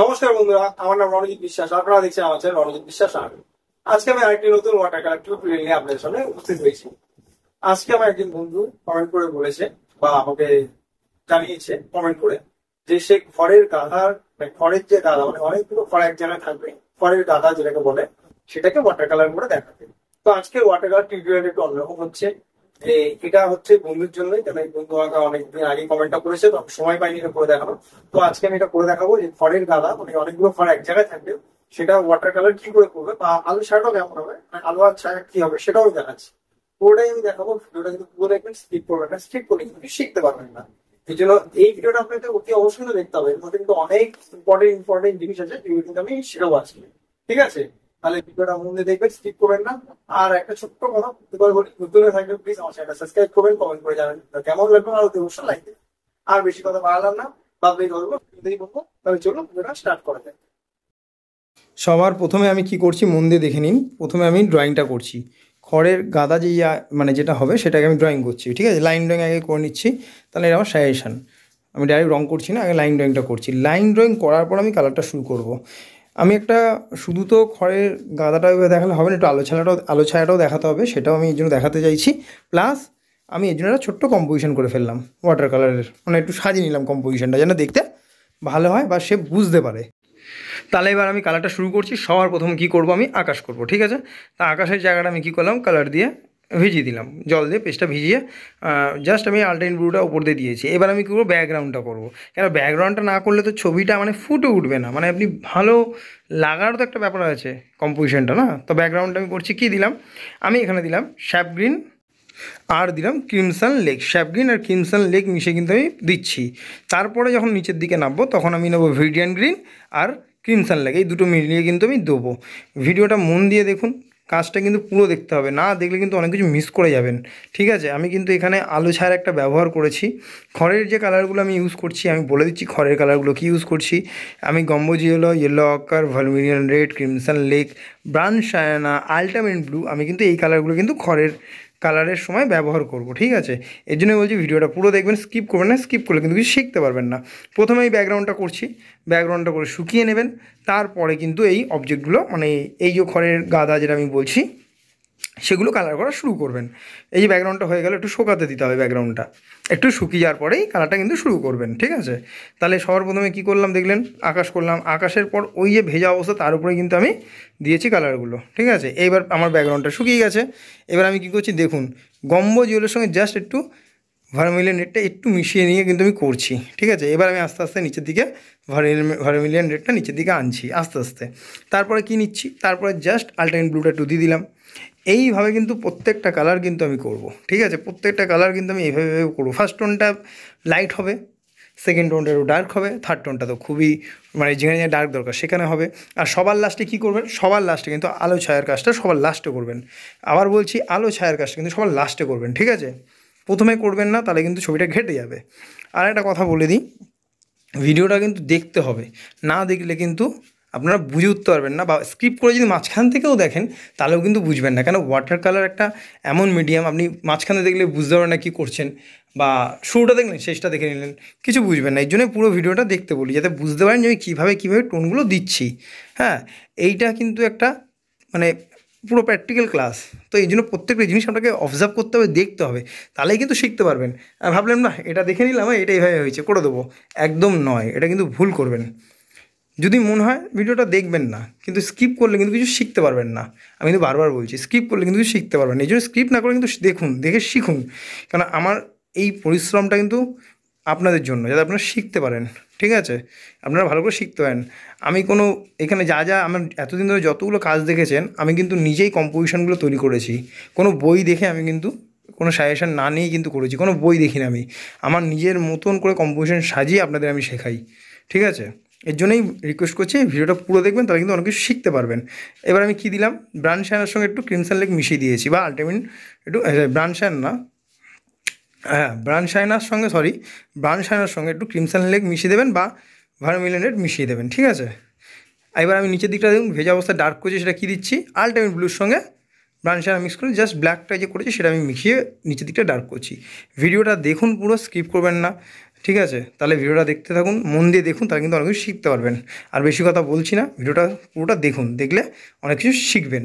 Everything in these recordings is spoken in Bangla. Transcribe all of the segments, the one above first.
নমস্কার বন্ধুরা, আমার নাম রণজিৎ বিশ্বাস। আপনারা দেখছেন আমার চ্যানেল রণজিৎ বিশ্বাস আর্ট। আজকে আমি আরেকটি নতুন ওয়াটার কালার টিউটোরিয়াল নিয়ে আপনাদের সামনে উপস্থিত হয়েছি। আজকে আমার একজন বন্ধু কমেন্ট করে বলেছে বা আমাকে জানিয়েছে কমেন্ট করে যে সে খড়ের গাদার খড়ের যে গাদা মানে অনেকগুলো খড় এক জায়গায় থাকবে, খড়ের গাদা যেটাকে বলে, সেটাকে ওয়াটার কালার করে দেখাবে। তো আজকের ওয়াটার কালার টিউটোরিয়াল একটু অন্যরকম হচ্ছে। এটা হচ্ছে বন্ধুর জন্যই, কারণ এই বন্ধু আমাকে অনেকদিন আগে কমেন্টটা করেছে, তো সময় পাইনি এটা করে দেখানো। তো আজকে আমি এটা করে দেখাবো যে খড়ের গাদা মানে অনেকগুলো খড় এক জায়গায় থাকবে, সেটা ওয়াটার কালার কি করে করবে বা আলু ছায়াটাও কেমন হবে, মানে আলু আর ছায়া কি হবে সেটাও দেখাচ্ছি। পুরোটাই আমি দেখাবো। ভিডিওটা কিন্তু পুরো দেখবেন, স্কিপ করবেন না। স্কিপ করলে কিন্তু শিখতে পারবেন না। এই জন্য এই ভিডিওটা আপনাকে অতি অবশ্যই দেখতে হবে। এর মধ্যে কিন্তু অনেক ইম্পর্টেন্ট জিনিস আছে যেগুলো কিন্তু আমি শেখাবো আজকে। ঠিক আছে, তাহলে ভিডিওটা মন দিয়ে দেখবেন, স্কিপ করবেন না। আর একটা ছোট্ট কথা বলি, নতুন থাকলে প্লিজ আমার চ্যানেলটা সাবস্ক্রাইব করবেন, কমেন্ট করে জানাবেন কেমন লাগবে, আর অতি অবশ্যই লাইক দেবেন। আর বেশি কথা বাড়ালাম না, বাকি কথাগুলো ভিডিওতেই বলবো। তাহলে চলুন ভিডিওটা স্টার্ট করা যায়। সবার প্রথমে আমি কি করছি মন দিয়ে দেখে নিন। প্রথমে আমি ড্রয়িংটা করছি। খড়ের গাদা যে মানে যেটা হবে সেটাকে আমি ড্রয়িং করছি। ঠিক আছে, লাইন ড্রয়িং আগে করে নিচ্ছি, তাহলে এটা আমার সাজেশান। আমি ডাইরেক্ট রং করছি না, আগে লাইন ড্রয়িংটা করছি। লাইন ড্রয়িং করার পর আমি কালারটা শুরু করব। আমি একটা শুধু তো খড়ের গাদাটা দেখালে হবে না, একটু আলো ছায়াটাও দেখাতে হবে, সেটাও আমি এই জন্য দেখাতে চাইছি। প্লাস আমি এই জন্য একটা ছোট্ট কম্পোজিশন করে ফেললাম ওয়াটার কালারের, মানে একটু সাজিয়ে নিলাম কম্পোজিশনটা যেন দেখতে ভালো হয় বা সে বুঝতে পারে। তাহলে এবার আমি কালারটা শুরু করছি। সবার প্রথম কি করব, আমি আকাশ করব। ঠিক আছে, তা আকাশের জায়গাটা আমি কী করলাম, কালার দিয়ে ভিজিয়ে দিলাম, জল দিয়ে পেস্টটা ভিজিয়ে জাস্ট আমি আলটাইন ব্লুটা উপর দিয়ে দিয়েছি। এবার আমি কী করবো, ব্যাকগ্রাউন্ডটা করবো। কেন ব্যাকগ্রাউন্ডটা না করলে তো ছবিটা মানে ফুটে উঠবে না, মানে আপনি ভালো লাগার তো একটা ব্যাপার আছে কম্পোজিশনটা, না? তো ব্যাকগ্রাউন্ডটা আমি করছি, কী দিলাম, আমি এখানে দিলাম শ্যাপ গ্রিন আর দিলাম ক্রিমসন লেক। শ্যাপ গ্রিন আর ক্রিমসন লেক মিশিয়ে কিন্তু আমি দিচ্ছি। তারপরে যখন নিচের দিকে নামবো তখন আমি নেবো ভিডিয়ান গ্রিন আর ক্রিমসন লেক, এই দুটো মিলিয়ে কিন্তু আমি দেবো। ভিডিওটা মন দিয়ে দেখুন, কাজটা কিন্তু পুরো দেখতে হবে, না দেখলে কিন্তু অনেক কিছু মিস করে যাবেন। ঠিক আছে, আমি কিন্তু এখানে আলো ছায়ার একটা ব্যবহার করেছি। খড়ের যে কালারগুলো আমি ইউজ করছি, আমি বলে দিচ্ছি খড়ের কালারগুলো কী ইউজ করছি। আমি gamboge yellow ochre, vermilion red, crimson lake, brown sienna, ultimate blue, আমি কিন্তু এই কালারগুলো কিন্তু খড়ের কালারের সময় ব্যবহার করব। ঠিক আছে, এর জন্য বলছি ভিডিওটা পুরো দেখবেন, স্কিপ করবেন না। স্কিপ করলে কিন্তু কিছু শিখতে পারবেন না। প্রথমে এই ব্যাকগ্রাউন্ডটা করছি, ব্যাকগ্রাউন্ডটা করে শুকিয়ে নেবেন। তারপরে কিন্তু এই অবজেক্টগুলো মানে এই যে খড়ের গাদা যেটা আমি বলছি সেগুলো কালার করা শুরু করবেন। এই যে ব্যাকগ্রাউন্ডটা হয়ে গেলে একটু শোকাতে দিতে হবে, ব্যাকগ্রাউন্ডটা একটু শুকিয়ে যাওয়ার পরেই কালারটা কিন্তু শুরু করবেন। ঠিক আছে, তাহলে সবার প্রথমে কী করলাম দেখলেন, আকাশ করলাম। আকাশের পর ওই যে ভেজা অবস্থা তার উপরে কিন্তু আমি দিয়েছি কালারগুলো। ঠিক আছে, এইবার আমার ব্যাকগ্রাউন্ডটা শুকিয়ে গেছে। এবার আমি কী করছি দেখুন, গম্বুজ ইয়েলোর সঙ্গে জাস্ট একটু ভার্মিলিয়ন রেডটা একটু মিশিয়ে নিয়ে কিন্তু আমি করছি। ঠিক আছে, এবার আমি আস্তে আস্তে নিচের দিকে ভার্মিলিয়ন রেডটা নিচের দিকে আনছি আস্তে আস্তে। তারপরে কি নিচ্ছি, তারপরে জাস্ট আলটাইন ব্লুটা একটু দিয়ে দিলাম। এইভাবে কিন্তু প্রত্যেকটা কালার কিন্তু আমি করব। ঠিক আছে, প্রত্যেকটা কালার কিন্তু আমি এইভাবে করবো। ফার্স্ট টোনটা লাইট হবে, সেকেন্ড টোনটা একটু ডার্ক হবে, থার্ড টোনটা তো খুবই মানে যেখানে যেখানে ডার্ক দরকার সেখানে হবে। আর সবার লাস্টে কী করবেন, সবার লাস্টে কিন্তু আলো ছায়ার কাজটা সবার লাস্টে করবেন। আবার বলছি, আলো ছায়ার কাজটা কিন্তু সবার লাস্টে করবেন। ঠিক আছে, প্রথমে করবেন না, তাহলে কিন্তু ছবিটা ঘেটে যাবে। আর একটা কথা বলে দিই, ভিডিওটা কিন্তু দেখতে হবে, না দেখলে কিন্তু আপনারা বুঝে উঠতে পারবেন না, বা স্কিপ করে যদি মাঝখান থেকেও দেখেন তাহলেও কিন্তু বুঝবেন না। কেন ওয়াটার কালার একটা এমন মিডিয়াম, আপনি মাঝখানে দেখলে বুঝতে পারবেন না কী করছেন, বা শুরুটা দেখলেন শেষটা দেখে নিলেন, কিছু বুঝবেন না। এই জন্য পুরো ভিডিওটা দেখতে বলি, যাতে বুঝতে পারেন যে আমি কীভাবে টোনগুলো দিচ্ছি। হ্যাঁ, এইটা কিন্তু একটা মানে পুরো প্র্যাকটিক্যাল ক্লাস। তো এই জন্য প্রত্যেকটা জিনিস আপনাকে অবজার্ভ করতে হবে, দেখতে হবে, তাহলেই কিন্তু শিখতে পারবেন। আর ভাবলেন না এটা দেখে নিলাম, এটা এইভাবে হয়েছে করে দেবো, একদম নয়, এটা কিন্তু ভুল করবেন। যদি মনে হয় ভিডিওটা দেখবেন না, কিন্তু স্কিপ করলে কিন্তু কিছু শিখতে পারবেন না। আমি কিন্তু বারবার বলছি, স্কিপ করলে কিন্তু কিছু শিখতে পারবেন না। এই জন্য স্কিপ না করে কিন্তু দেখুন, দেখে শিখুন। কারণ আমার এই পরিশ্রমটা কিন্তু আপনাদের জন্য, যাতে আপনারা শিখতে পারেন। ঠিক আছে, আপনারা ভালো করে শিখতে পারেন। আমি কোনো এখানে যা আমার এতদিন ধরে যতগুলো কাজ দেখেছেন, আমি কিন্তু নিজেই কম্পোজিশনগুলো তৈরি করেছি। কোনো বই দেখে আমি কিন্তু কোনো সাজেশন না নিয়েই কিন্তু করেছি, কোনো বই দেখি না। আমি আমার নিজের মতন করে কম্পোজিশন সাজিয়ে আপনাদের আমি শেখাই। ঠিক আছে, এর জন্যই রিকোয়েস্ট করছি ভিডিওটা পুরো দেখবেন, তাহলে কিন্তু অনেক কিছু শিখতে পারবেন। এবার আমি কী দিলাম, ব্রাউন শাইনার সঙ্গে একটু ক্রিমসন লেক মিশিয়ে দিয়েছি, বা আলটিমেট একটু ব্রাউন শাইন না, হ্যাঁ ব্রাউন শাইনার সঙ্গে একটু ক্রিমসন লেক মিশিয়ে দেবেন, বা ভার্মিলিয়ন রেড মিশিয়ে দেবেন। ঠিক আছে, এবার আমি নিচের দিকটা দেখুন ভেজা অবস্থায় ডার্ক করছি, সেটা কী দিচ্ছি, আলটিমেট ব্লুর সঙ্গে ব্রাউন শাইনা মিক্স করে জাস্ট ব্ল্যাকটা যে করেছি সেটা আমি মিশিয়ে নিচের দিকটা ডার্ক করছি। ভিডিওটা দেখুন পুরো, স্কিপ করবেন না। ঠিক আছে, তাহলে ভিডিওটা দেখতে থাকুন, মন দিয়ে দেখুন, তাহলে কিন্তু অনেক কিছু শিখতে পারবেন। আর বেশি কথা বলছি না, ভিডিওটা পুরোটা দেখুন, দেখলে অনেক কিছু শিখবেন।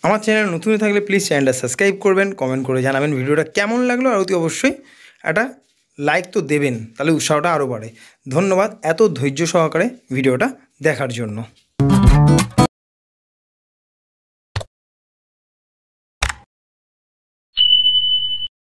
আমার চ্যানেল নতুন হয়ে থাকলে প্লিজ চ্যানেলটা সাবস্ক্রাইব করবেন, কমেন্ট করে জানাবেন ভিডিওটা কেমন লাগলো, আর অতি অবশ্যই একটা লাইক তো দেবেন, তাহলে উৎসাহটা আরও বাড়ে। ধন্যবাদ এত ধৈর্য সহকারে ভিডিওটা দেখার জন্য।